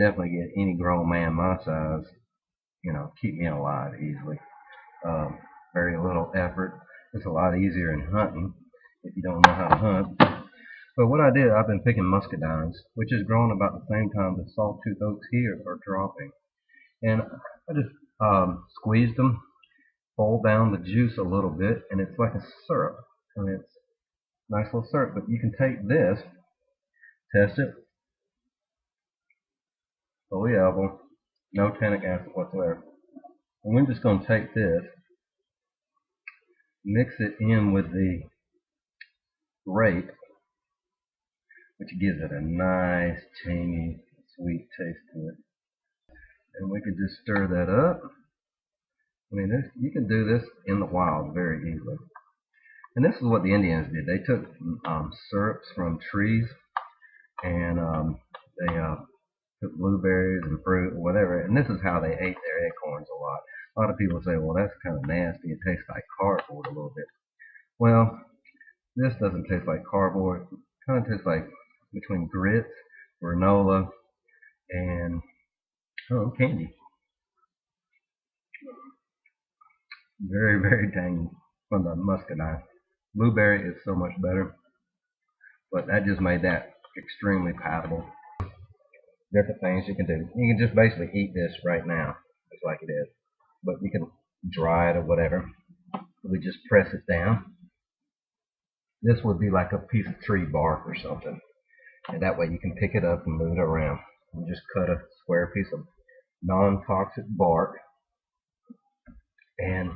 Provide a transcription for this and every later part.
definitely get any grown man my size, keep me alive easily. Um, Very little effort. It's a lot easier in hunting if you don't know how to hunt. But what I did, I've been picking muscadines, which is growing about the same time the sawtooth oaks here are dropping. And I just squeezed them, boiled down the juice a little bit, and it's like a syrup. And it's nice little syrup. But you can take this, test it, fully edible, no tannic acid whatsoever. And we're just going to take this, mix it in with the grape, which gives it a nice, tangy, sweet taste to it. And we can just stir that up. I mean, you can do this in the wild very easily. And this is what the Indians did. They took syrups from trees, and they took blueberries and fruit or whatever, and this is how they ate their acorns a lot. A lot of people say, well, that's kind of nasty. It tastes like cardboard a little bit. Well, this doesn't taste like cardboard. It kind of tastes like between grits, granola, and candy. Very, very tangy from the muscadine. Blueberry is so much better, but that just made that extremely palatable. Different things you can do. You can just basically eat this right now, just like it is. But you can dry it or whatever. We just press it down. This would be like a piece of tree bark or something. And that way you can pick it up and move it around. You just cut a square piece of non-toxic bark and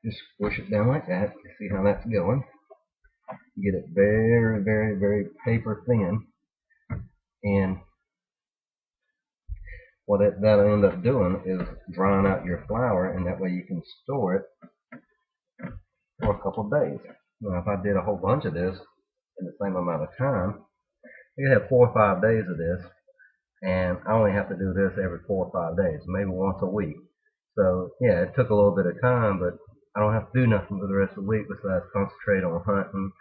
just squish it down like that. You see how that's going. You get it very, very, very paper thin. And what that'll end up doing is drying out your flour, and that way you can store it for a couple of days. Now, if I did a whole bunch of this in the same amount of time, you have 4 or 5 days of this, and I only have to do this every 4 or 5 days, maybe once a week. So yeah, it took a little bit of time, but I don't have to do nothing for the rest of the week besides concentrate on hunting,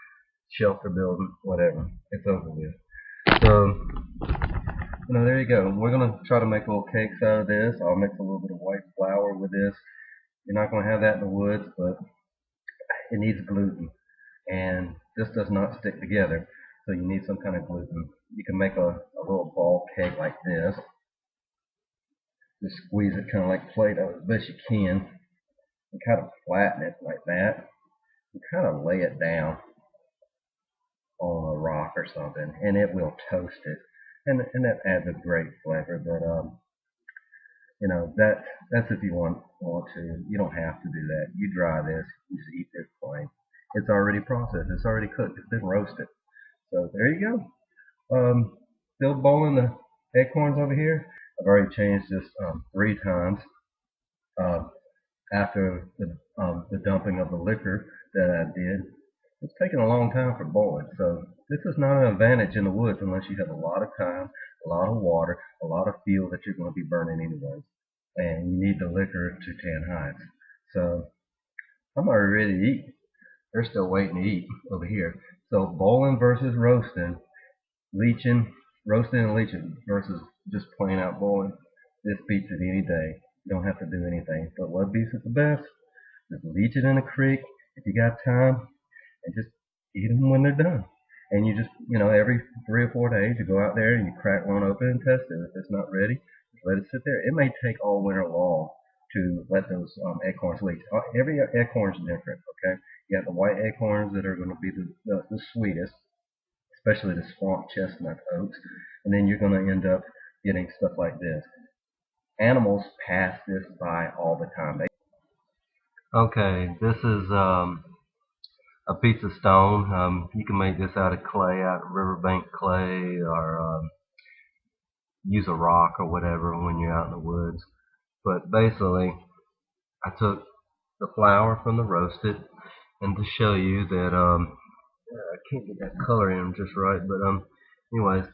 shelter building, whatever. It's over with. So, there you go. We're going to try to make little cakes out of this. I'll mix a little bit of white flour with this. You're not going to have that in the woods, but it needs gluten. And this does not stick together, so you need some kind of gluten. You can make a little ball cake like this. Just squeeze it kind of like Play-Doh as best you can, and kind of flatten it like that, and kind of lay it down on a rock or something, and it will toast it, and that adds a great flavor. But that's if you want to. You don't have to do that. You dry this, you just eat this plain. It's already processed. It's already cooked. It's been roasted. So there you go. Still boiling the acorns over here. I've already changed this 3 times after the dumping of the liquor that I did. It's taking a long time for boiling, so this is not an advantage in the woods unless you have a lot of time, a lot of water, a lot of fuel that you're going to be burning anyways, and you need the liquor to tan hides. So I'm already ready to eat. They're still waiting to eat over here. So boiling versus roasting, roasting and leaching versus just plain out boiling. This beats it any day. You don't have to do anything. But what beats it the best? Just leach it in a creek if you got time, and just eat them when they're done. And you just, every 3 or 4 days, you go out there and you crack one open and test it. If it's not ready, just let it sit there. It may take all winter long to let those acorns leach. Every acorn is different, okay? You have the white acorns that are going to be the sweetest, especially the swamp chestnut oaks. And then you're going to end up getting stuff like this. Animals pass this by all the time. Okay, this is a piece of stone. You can make this out of clay, out of riverbank clay, or use a rock or whatever when you're out in the woods. But basically, I took the flour from the roasted, and to show you that I can't get that color in just right, but anyways,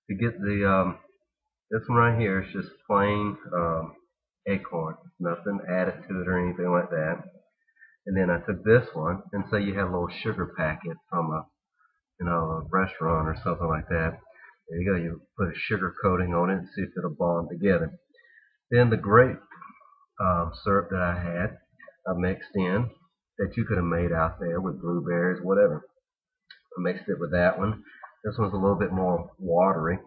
to get the this one right here is just plain acorn, nothing added to it or anything like that. And then I took this one, and say you have a little sugar packet from a restaurant or something like that, There you go. You put a sugar coating on it and see if it'll bond together. Then the grape syrup that I had, I mixed in, that you could have made out there with blueberries, whatever. I mixed it with that one. This one's a little bit more watery.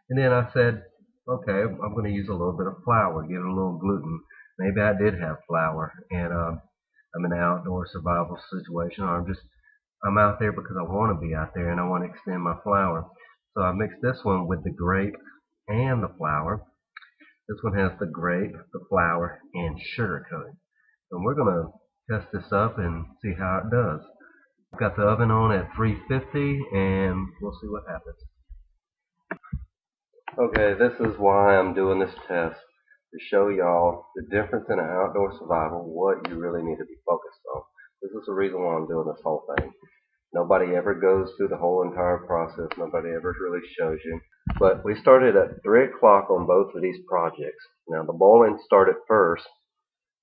And then I said, okay, I'm going to use a little bit of flour, give it a little gluten. Maybe I did have flour, and I'm in an outdoor survival situation, or I'm out there because I want to be out there and I want to extend my flour. So I mixed this one with the grape and the flour. This one has the grape, the flour, and sugar coating. And we're going to test this up and see how it does. I've got the oven on at 350 and we'll see what happens. Okay, this is why I'm doing this test, to show y'all the difference in an outdoor survival, what you really need to be focused on. This is the reason why I'm doing this whole thing. Nobody ever goes through the whole entire process. Nobody ever really shows you. But we started at 3 o'clock on both of these projects. Now the boiling started first,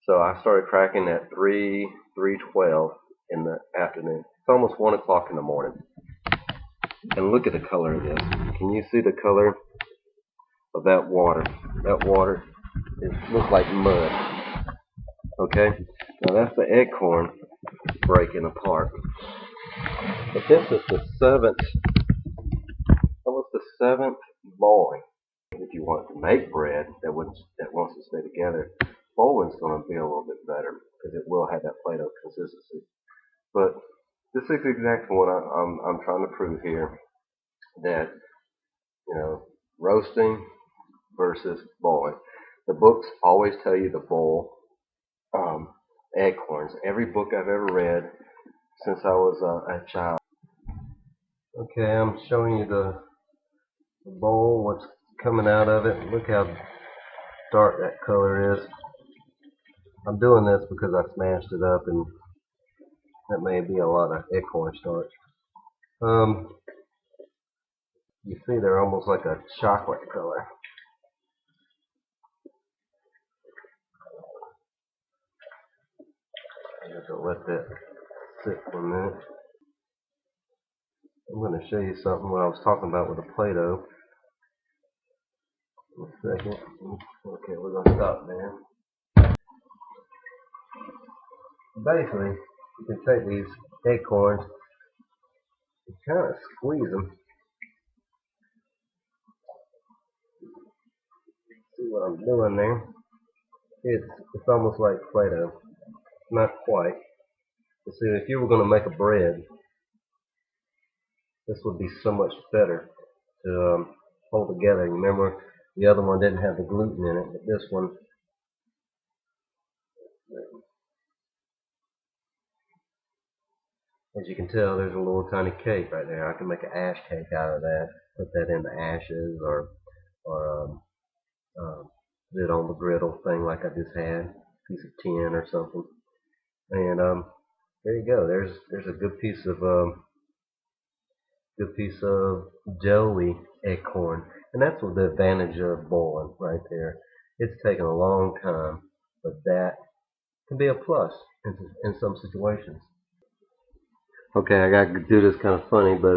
so I started cracking at 3:12 in the afternoon. It's almost 1 o'clock in the morning. And look at the color of this. Can you see the color of that water? That water, it looks like mud. Okay? Now that's the acorn breaking apart. But this is the seventh boiling. If you want to make bread that wants to stay together, boiling's going to be a little bit better because it will have that Play-Doh consistency. But this is exactly what I'm trying to prove here, that roasting versus boiling. The books always tell you to boil acorns. Every book I've ever read since I was a child. Okay, I'm showing you the bowl, what's coming out of it. Look how dark that color is. I'm doing this because I smashed it up and that may be a lot of acorn starch. You see they're almost like a chocolate color. I have to let that sit for a minute. I'm going to show you something what I was talking about with the Play-Doh. A second. Okay, we're going to stop there. Basically, you can take these acorns and kind of squeeze them. See what I'm doing there? It's almost like Play-Doh. Not quite. You see, if you were going to make a bread, this would be so much better to hold together. You remember the other one didn't have the gluten in it, but this one, as you can tell, there's a little tiny cake right there. I can make an ash cake out of that, put that in the ashes, or put it on the griddle thing like I just had, a piece of tin or something. And there you go. There's a good piece of doughy acorn, and that's what the advantage of boiling right there. It's taken a long time, but that can be a plus in some situations. Okay, I got to do this kind of funny, but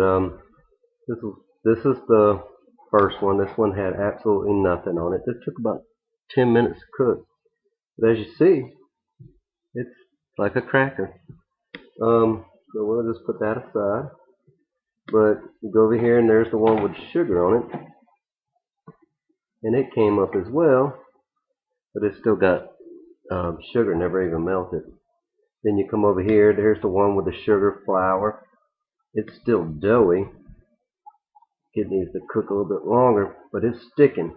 this is the first one. This one had absolutely nothing on it. This took about 10 minutes to cook. But as you see, it's like a cracker. So we'll just put that aside. But you go over here and there's the one with sugar on it. And it came up as well, but it's still got sugar, never even melted. Then you come over here, there's the one with the sugar flour. It's still doughy. It needs to cook a little bit longer, but it's sticking.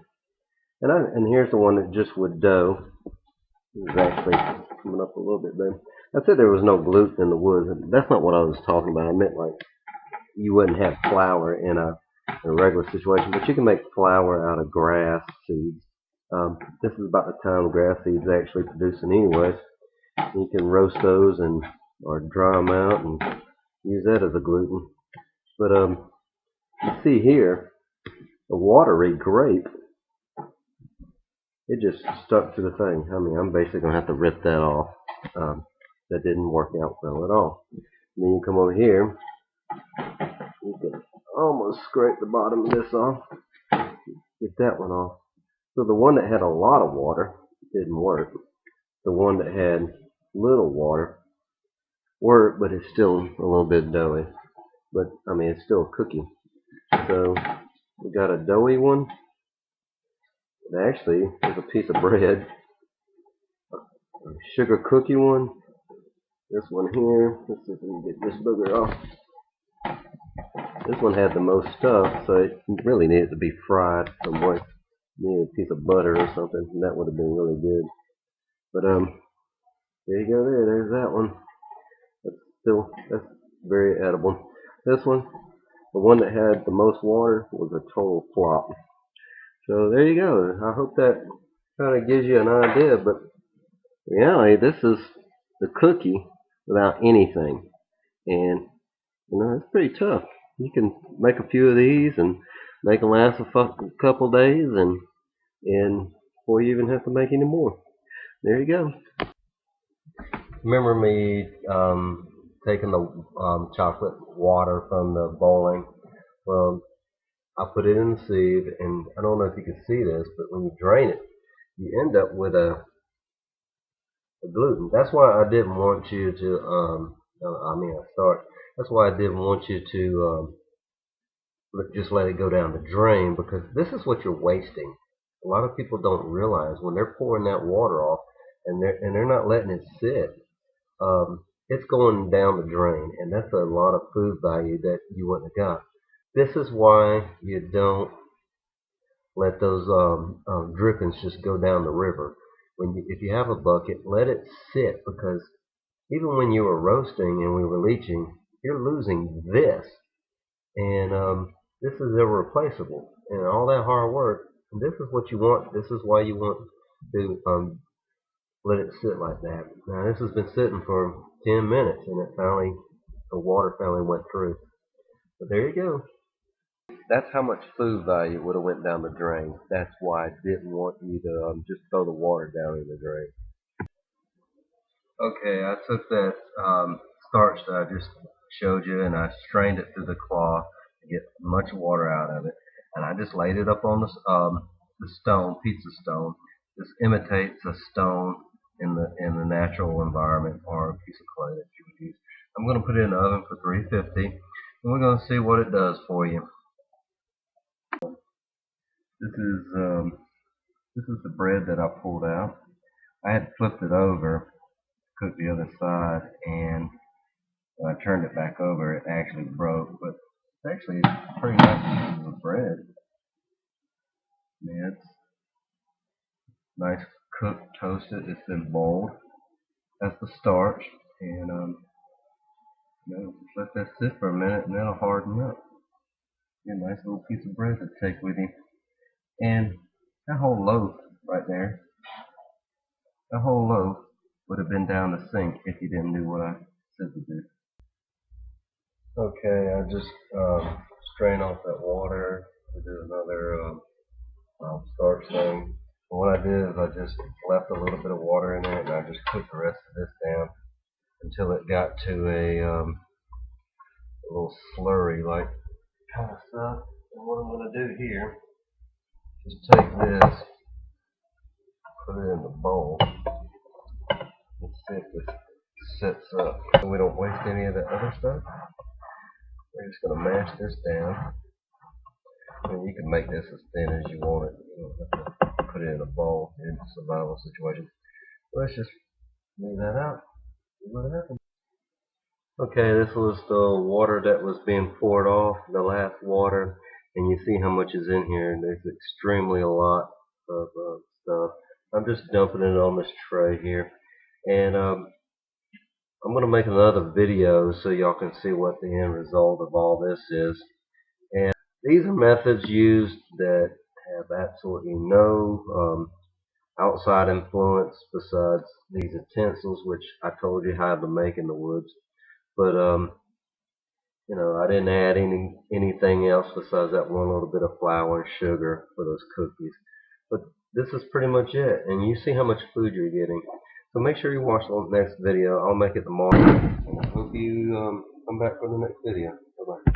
And here's the one that just with dough. It's actually coming up a little bit there. I said there was no gluten in the woods. That's not what I was talking about. I meant like you wouldn't have flour in a regular situation, but you can make flour out of grass seeds. This is about the time grass seeds actually producing anyways. You can roast those or dry them out and use that as a gluten. But you see here, the watery grape, it just stuck to the thing. I mean, I'm basically going to have to rip that off. That didn't work out well at all. And then you come over here, you can almost scraped the bottom of this off. Get that one off. So the one that had a lot of water didn't work. The one that had little water worked, but it's still a little bit doughy. But I mean, it's still a cookie. So we got a doughy one. It actually is a piece of bread. A sugar cookie one. This one here. Let's see if we can get this booger off. This one had the most stuff, so it really needed to be fried some way. Needed a piece of butter or something, and that would have been really good. But there you go. There's that one. That's very edible. This one, the one that had the most water, was a total flop. So there you go. I hope that kind of gives you an idea. But in reality, this is the cookie without anything, and it's pretty tough. You can make a few of these and make them last a couple days, and before you even have to make any more. There you go. Remember me taking the chocolate water from the boiling? Well, I put it in the sieve, and I don't know if you can see this, but when you drain it, you end up with a gluten. That's why I didn't want you to, that's why I didn't want you to just let it go down the drain, because this is what you're wasting. A lot of people don't realize when they're pouring that water off and they're not letting it sit, it's going down the drain, and that's a lot of food value that you wouldn't have got. This is why you don't let those drippings just go down the river. If you have a bucket, let it sit, because even when you were roasting and we were leaching, you're losing this, and this is irreplaceable. And all that hard work, and this is what you want. This is why you want to let it sit like that. Now this has been sitting for 10 minutes, and the water finally went through. But there you go. That's how much food value would have went down the drain. That's why I didn't want you to just throw the water down in the drain. Okay, I took that starch that I just showed you, and I strained it through the cloth to get much water out of it, and I just laid it up on the stone, pizza stone. This imitates a stone in the natural environment, or a piece of clay that you would use. I'm going to put it in the oven for 350, and we're going to see what it does for you. This is the bread that I pulled out. I had flipped it over, cooked the other side, and when I turned it back over, it actually broke. But it's actually a pretty nice piece of bread. Yeah, it's nice, cooked, toasted. It's been boiled. That's the starch, and just let that sit for a minute, and that'll harden up. Get a nice little piece of bread to take with you. And that whole loaf right there, that whole loaf would have been down the sink if you didn't do what I said to do. Okay, I just strain off that water to do another starch thing. And what I did is I just left a little bit of water in there, and I just cooked the rest of this down until it got to a little slurry like kind of stuff. And what I'm going to do here is take this, put it in the bowl. Let's see if this sets up so we don't waste any of the other stuff. We're just going to mash this down. And you can make this as thin as you want it. You don't have to put it in a bowl in a survival situation. Let's just leave that out. See what happens. Okay, this was the water that was being poured off, the last water, and you see how much is in here. There's extremely a lot of stuff. I'm just dumping it on this tray here, and I'm going to make another video so y'all can see what the end result of all this is. And these are methods used that have absolutely no outside influence besides these utensils, which I told you how to make in the woods. But I didn't add anything else besides that one little bit of flour and sugar for those cookies. But this is pretty much it, and you see how much food you're getting. So make sure you watch the next video. I'll make it tomorrow. And I hope you come back for the next video. Bye bye.